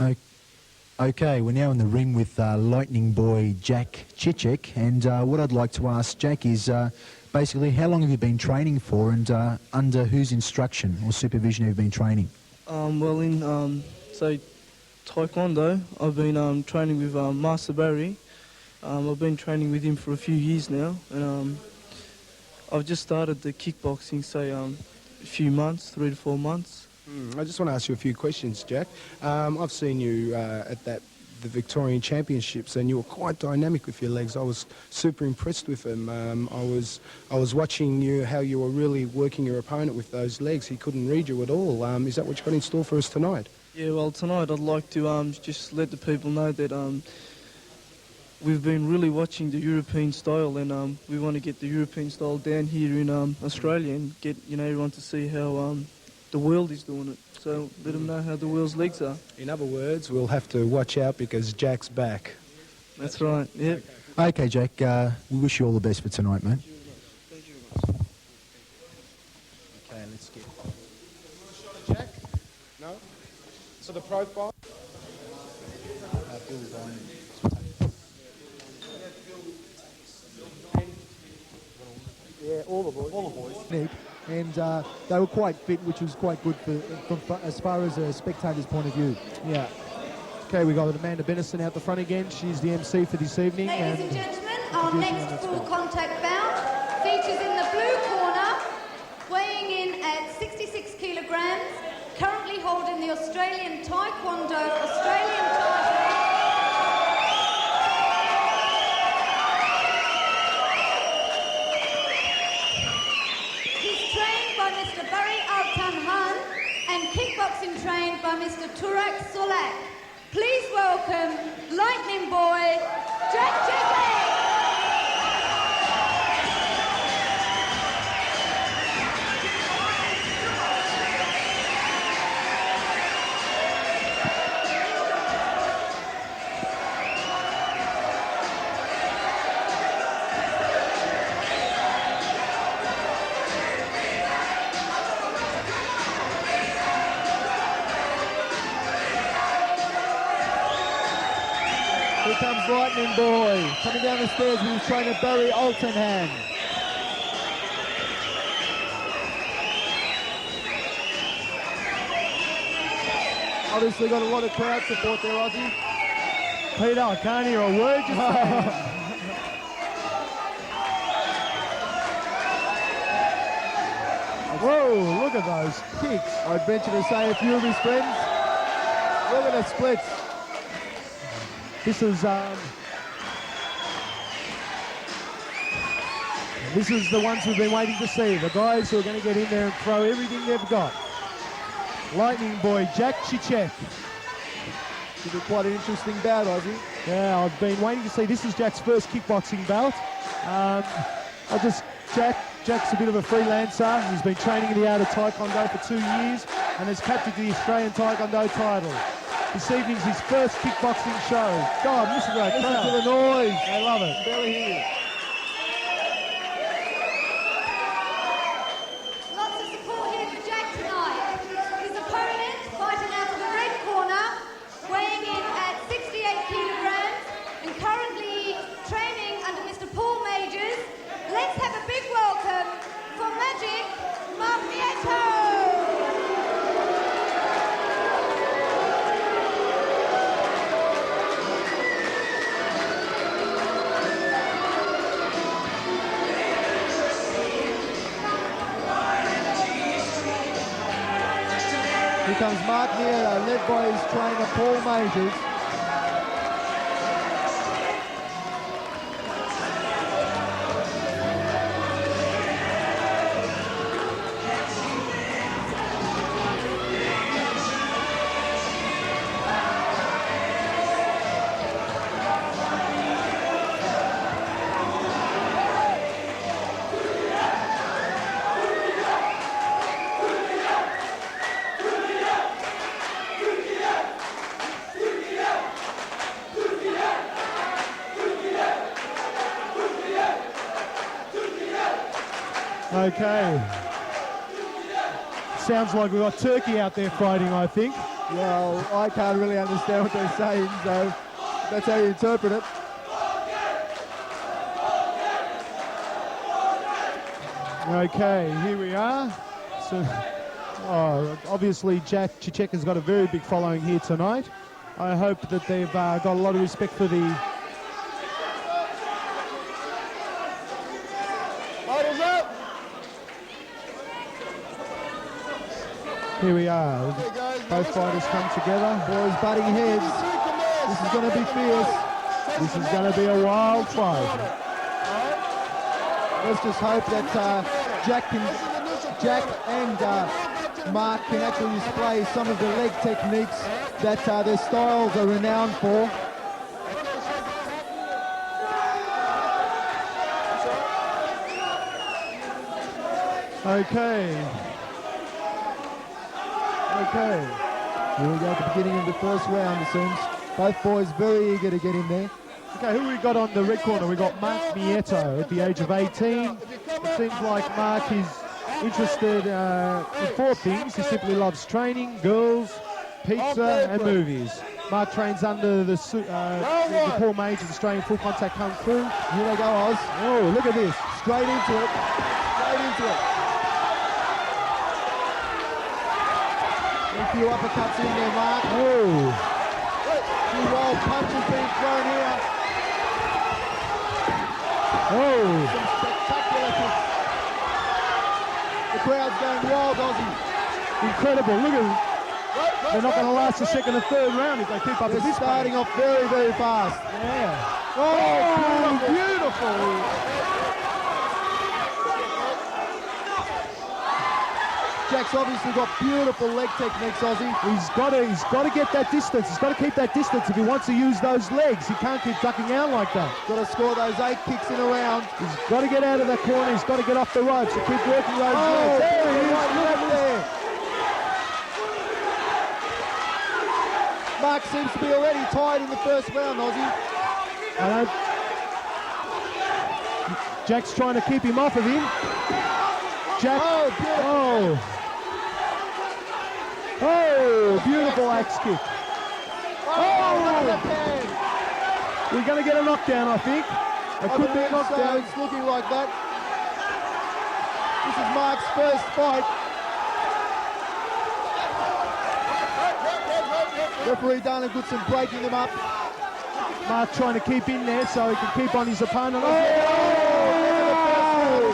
O- Okay, we're now in the ring with Lightning Boy Jenk Cicek, and what I'd like to ask Jack is basically how long have you been training for, and under whose instruction or supervision have you been training? Well, in Taekwondo, I've been training with Master Barry. I've been training with him for a few years now, and I've just started the kickboxing, say, a few months, 3 to 4 months. I just want to ask you a few questions, Jack. I've seen you at the Victorian Championships, and you were quite dynamic with your legs. I was super impressed with them. I was watching you how you were really working your opponent with those legs. He couldn't read you at all. Is that what you've got in store for us tonight? Yeah, well, tonight I'd like to just let the people know that we've been really watching the European style, and we want to get the European style down here in Australia and get everyone to see how the world is doing it. So let them know how the world's legs are. In other words, we'll have to watch out because Jack's back. That's right, yeah. Okay, Jack, we wish you all the best for tonight, mate. Thank you very much. Okay, let's get... You want a shot at Jack? No? So the profile? Yeah, all the boys. All the boys. And they were quite fit, which was quite good as far as a spectator's point of view. Yeah. Okay, we got Amanda Benison out the front again. She's the MC for this evening. Ladies and gentlemen, our next full contact bout features in the blue corner, weighing in at 66 kilograms, currently holding the Australian Taekwondo Australian title. Kickboxing trained by Mr. Turak Solak. Please welcome Lightning Boy, Jenk Cicek. Here comes Lightning Boy, coming down the stairs with his trainer Barry Altenham. Obviously got a lot of crowd support there, Ozzy. Peter, I can't hear a word you're saying. Whoa, look at those kicks. I'd venture to say a few of his friends. Look at the splits. This is the ones we've been waiting to see. The guys who are going to get in there and throw everything they've got. Lightning Boy, Jenk Cicek. Should be quite an interesting bout, Ozzy. Yeah, I've been waiting to see. This is Jack's first kickboxing bout. Jack's a bit of a freelancer. He's been training in the art of Taekwondo for 2 years and has captured the Australian Taekwondo title. This evening's his first kickboxing show. God, listen to that crowd. Listen to the noise. They love it. Barely hear it. Lots of support here for Jack tonight. His opponent, fighting out of the red corner, weighing in at 68 kilograms and currently training under Mr. Paul Majors. Let's have a big welcome for Magic Vietto. Here comes Mark Vietto, led by his trainer Paul Majors. Okay. Sounds like we've got turkey out there fighting, I think. Well, I can't really understand what they're saying, so that's how you interpret it. Okay, here we are. So, obviously Jack Cicek has got a very big following here tonight. I hope that they've got a lot of respect for the... Bottles up! Here we are. Both fighters come together. Boys butting heads. This is going to be fierce. This is going to be a wild fight. Let's just hope that Jack and Mark can actually display some of the leg techniques that their styles are renowned for. Okay. Here we go at the beginning of the first round, it seems. Both boys very eager to get in there. Okay, who we got on the red corner? We got Mark Vietto at the age of 18. It seems like Mark is interested in 4 things. He simply loves training, girls, pizza and movies. Mark trains under the Paul Major's Australian Full Contact Kung Fu. Here they go, Oz. Oh, look at this. Straight into it. Straight into it. A few uppercuts in there, Mark. Oh. A few wild punches being thrown here. Oh. Some spectacular kicks. The crowd's going wild, Aussie. Incredible. Look at them. They're not going to last the second or third round if they keep up. They're starting off very, very fast. Yeah. Oh, beautiful. Jack's obviously got beautiful leg techniques, Aussie. He's got to get that distance. He's got to keep that distance if he wants to use those legs. He can't keep ducking out like that. Got to score those 8 kicks in a round. He's got to get out of that corner. He's got to get off the ropes to keep working those legs. There he is. Look there. Mark seems to be already tied in the first round, Aussie. Jack's trying to keep him off of him. Jack. Oh, beautiful axe kick. We're going to get a knockdown, I think. It could be a knockdown. It's looking like that. This is Mark's first fight. Referee Dana Goodson breaking them up. Mark trying to keep in there so he can keep on his opponent.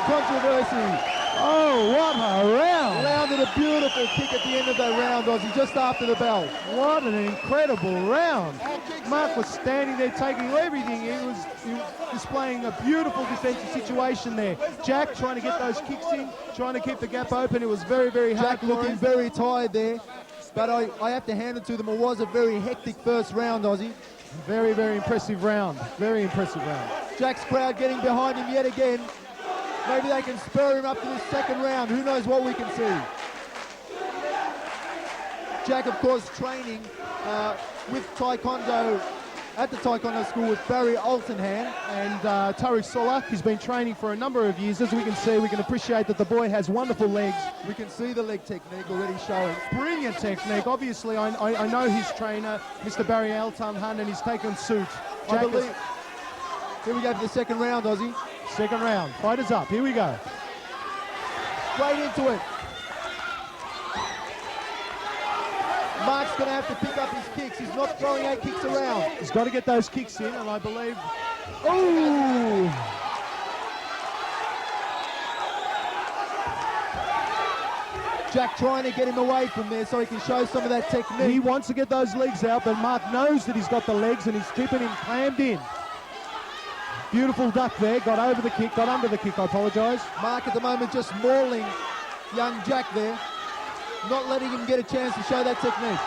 Controversy. Oh, what a round! Landed a beautiful kick at the end of that round, Aussie, just after the bell. What an incredible round. Mark was standing there taking everything. He was displaying a beautiful defensive situation there. Jack trying to get those kicks in, trying to keep the gap open. It was very, very hard. Jack looking very tired there. But I have to hand it to them. It was a very hectic first round, Aussie. Very, very impressive round. Very impressive round. Jack's crowd getting behind him yet again. Maybe they can spur him up to this second round. Who knows what we can see. Jack, of course, training with Taekwondo at the Taekwondo school with Barry Altenhan and Tariq Solak. He's been training for a number of years. As we can see, we can appreciate that the boy has wonderful legs. We can see the leg technique already showing. Brilliant technique. Obviously, I know his trainer, Mr. Barry Altenhan, and he's taken suit. Jack, I believe. Here we go for the second round, Aussie. Second round. Fighters up. Here we go. Straight into it. Mark's going to have to pick up his kicks. He's not throwing 8 kicks around. He's got to get those kicks in, and I believe... Oh! Jack trying to get him away from there so he can show some of that technique. He wants to get those legs out, but Mark knows that he's got the legs, and he's keeping him clammed in. Beautiful duck there, got over the kick, got under the kick, I apologise. Mark at the moment just mauling young Jack there, not letting him get a chance to show that technique.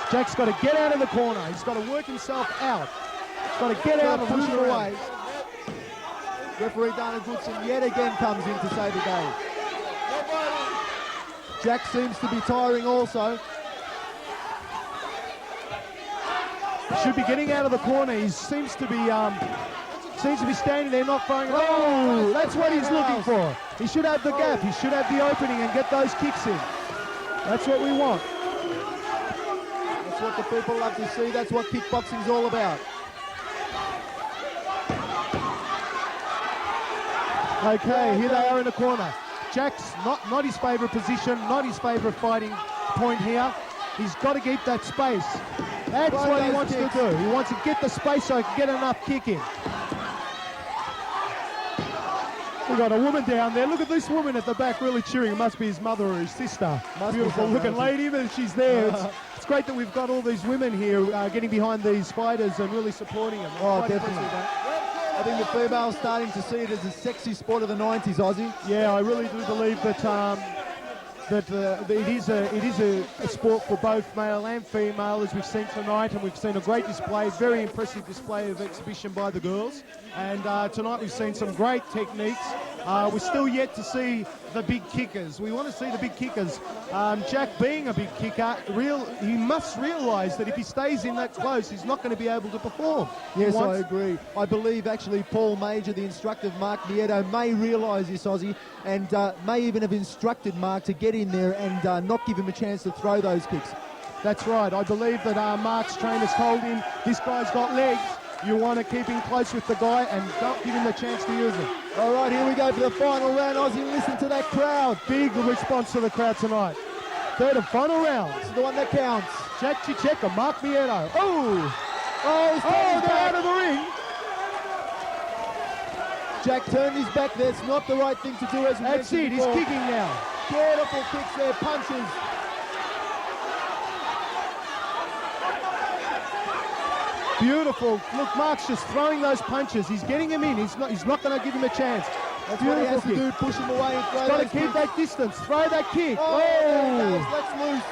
Jack's got to get out of the corner, he's got to work himself out. He's got to get out and push it away. Referee Dana Goodson yet again comes in to save the day. Jack seems to be tiring also. Should be getting out of the corner, he seems to be standing there not throwing. Oh, that's what he's looking for. He should have the gap. He should have the opening and get those kicks in. That's what we want. That's what the people love to see. That's what kickboxing's all about. Okay, here they are in the corner. Jack's not his favourite position, not his favourite fighting point here. He's got to keep that space. That's what he wants to do. He wants to get the space so he can get enough kick in. We've got a woman down there. Look at this woman at the back really cheering. It must be his mother or his sister. Beautiful looking lady, but she's there. It's great that we've got all these women here getting behind these fighters and really supporting them. Oh, definitely. I think the female's starting to see it as a sexy sport of the 90s, Aussie. Yeah, I really do believe that it is a sport for both male and female, as we've seen tonight, and we've seen a great display, very impressive display of exhibition by the girls. And tonight we've seen some great techniques. We're still yet to see the big kickers. We want to see the big kickers. Jack, being a big kicker, he must realise that if he stays in that close, he's not going to be able to perform. Yes, I agree. I believe actually Paul Major, the instructor of Mark Vietto, may realise this, Aussie, and may even have instructed Mark to get in there and not give him a chance to throw those kicks. That's right. I believe that Mark's trainers told him, this guy's got legs. You want to keep him close with the guy and don't give him the chance to use it. All right, here we go for the final round, Aussie. Listen to that crowd. Big response to the crowd tonight. Third and final round. This is the one that counts. Jack Cicek and Mark Vietto. They're out of the ring. Jack turned his back. That's not the right thing to do. As we That's it. before. He's kicking now. Beautiful kicks there, punches. Beautiful. Look, Mark's just throwing those punches. He's getting him in. He's not going to give him a chance. That's what he has to do, push him away and throw He's got to those keep kicks. that distance. Throw that kick. Oh, there it goes. Let's loose.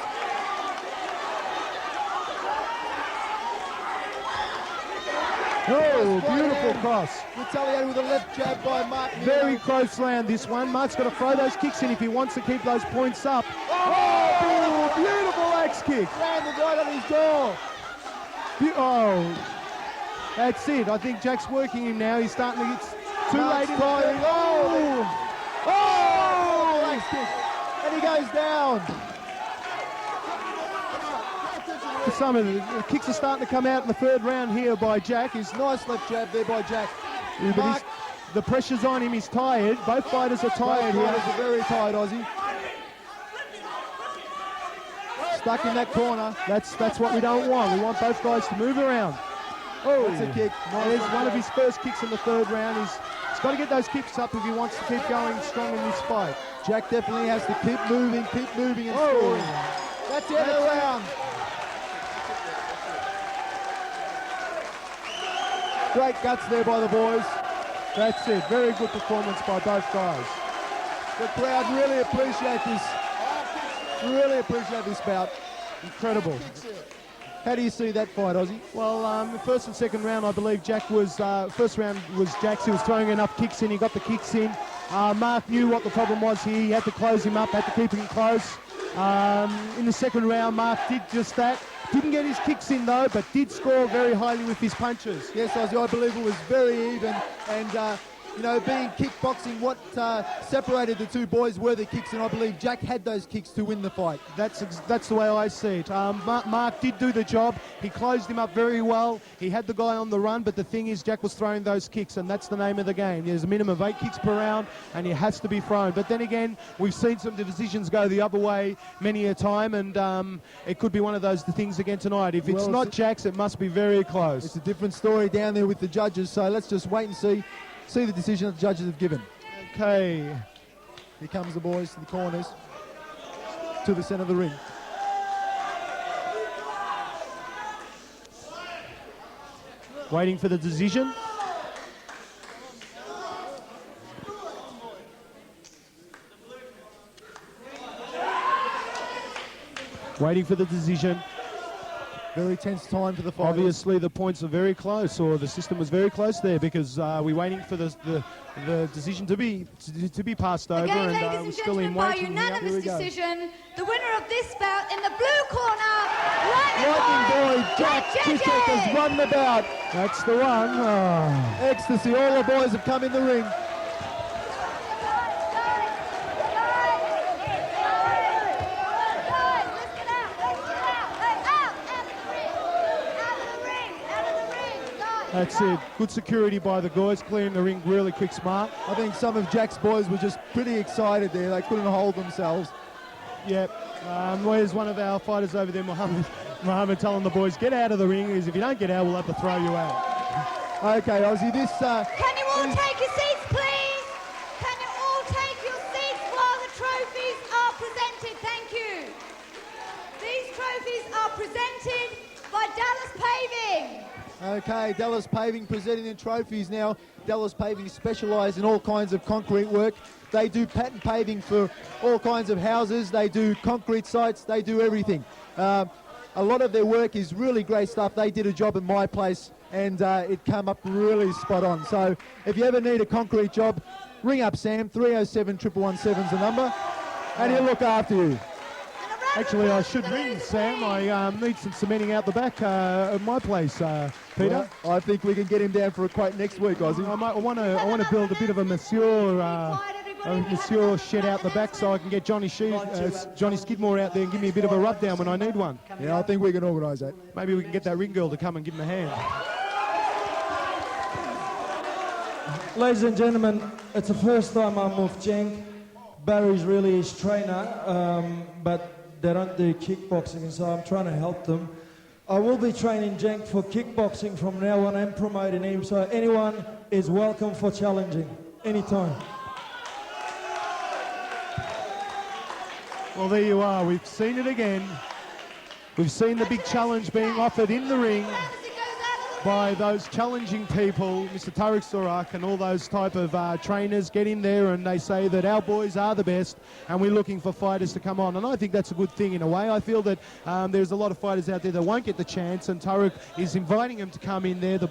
Oh, beautiful cross. Retaliated with a left jab by Mark. Very close round, this one. Mark's got to throw those kicks in if he wants to keep those points up. Oh, Beautiful axe kick. landed right on his jaw. That's it. I think Jack's working him now. He's starting to get too Mark's late in the firing. third. Axe kick. And he goes down. Some of the kicks are starting to come out in the third round here by Jack. Nice left jab there by Jack. But Mark, the pressure's on him. He's tired. Both fighters are tired both here. fighters are very tired, Aussie. Stuck in that corner. That's what we don't want. We want both guys to move around. That's a kick. Nice There's left one of jab. his first kicks in the third round. He's got to get those kicks up if he wants to keep going strong in this fight. Jack definitely has to keep moving and scoring. That's the end of the round. Great guts there by the boys. That's it. Very good performance by both guys. The crowd really appreciate this. Really appreciate this bout. Incredible. How do you see that fight, Aussie? Well, the first and second round, I believe Jack was, first round was Jack's. He was throwing enough kicks in. He got the kicks in. Mark knew what the problem was here. He had to close him up, had to keep him close. In the second round, Mark did just that. Didn't get his kicks in though, but did score very highly with his punches. Yes, Aussie, I believe it was very even, and being kickboxing, what separated the two boys were the kicks, and I believe Jack had those kicks to win the fight. That's the way I see it. Mark did do the job. He closed him up very well. He had the guy on the run, but the thing is, Jack was throwing those kicks, and that's the name of the game. There's a minimum of 8 kicks per round, and it has to be thrown. But then again, we've seen some decisions go the other way many a time, and it could be one of those things again tonight. If it's not Jack's, it must be very close. It's a different story down there with the judges, so let's just wait and see the decision that the judges have given. Okay. Here comes the boys to the corners, to the centre of the ring. Waiting for the decision. Waiting for the decision. Very tense time for the fight. Obviously, the points are very close, or the system was very close there, because we're waiting for the decision to be passed over, Again, and ladies we're and still in gentlemen, by waiting. Here unanimous we go. decision, the winner of this bout in the blue corner, Lightning boy Jack Cicek has won the bout. That's the one. Oh. Ecstasy. All the boys have come in the ring. That's it. Good security by the guys, clearing the ring really quick, smart. I think some of Jack's boys were just pretty excited there. They couldn't hold themselves. Yep. Where's one of our fighters over there, Mohammed telling the boys, get out of the ring, because if you don't get out, we'll have to throw you out. Okay, Ozzy, this... Can you all take your seats, please? Can you all take your seats while the trophies are presented? Thank you. These trophies are presented by Dallas Paving. Okay, Dallas Paving presenting the trophies now. Dallas Paving specialise in all kinds of concrete work. They do pattern paving for all kinds of houses. They do concrete sites. They do everything. A lot of their work is really great stuff. They did a job at my place and it came up really spot on. So if you ever need a concrete job, ring up Sam. 307 111 is the number and he'll look after you. Actually, I should ring Sam. I need some cementing out the back at my place, Peter. Well, I think we can get him down for a quote next week, Ozzy. I want to build a bit of a Monsieur shed out the back so I can get Johnny Skidmore out there and give me a bit of a rub down when I need one. Yeah, I think we can organise that. Maybe we can get that ring girl to come and give him a hand. Ladies and gentlemen, it's the first time I'm with Jenk. Barry's really his trainer, but they don't do kickboxing, so I'm trying to help them. I will be training Jenk for kickboxing from now on and promoting him, so anyone is welcome for challenging, anytime. Well, there you are. We've seen it again. We've seen the big challenge being offered in the ring by those challenging people, Mr. Tariq Surak and all those type of trainers get in there and they say that our boys are the best and we're looking for fighters to come on. And I think that's a good thing in a way. I feel that there's a lot of fighters out there that won't get the chance and Tariq is inviting them to come in there. The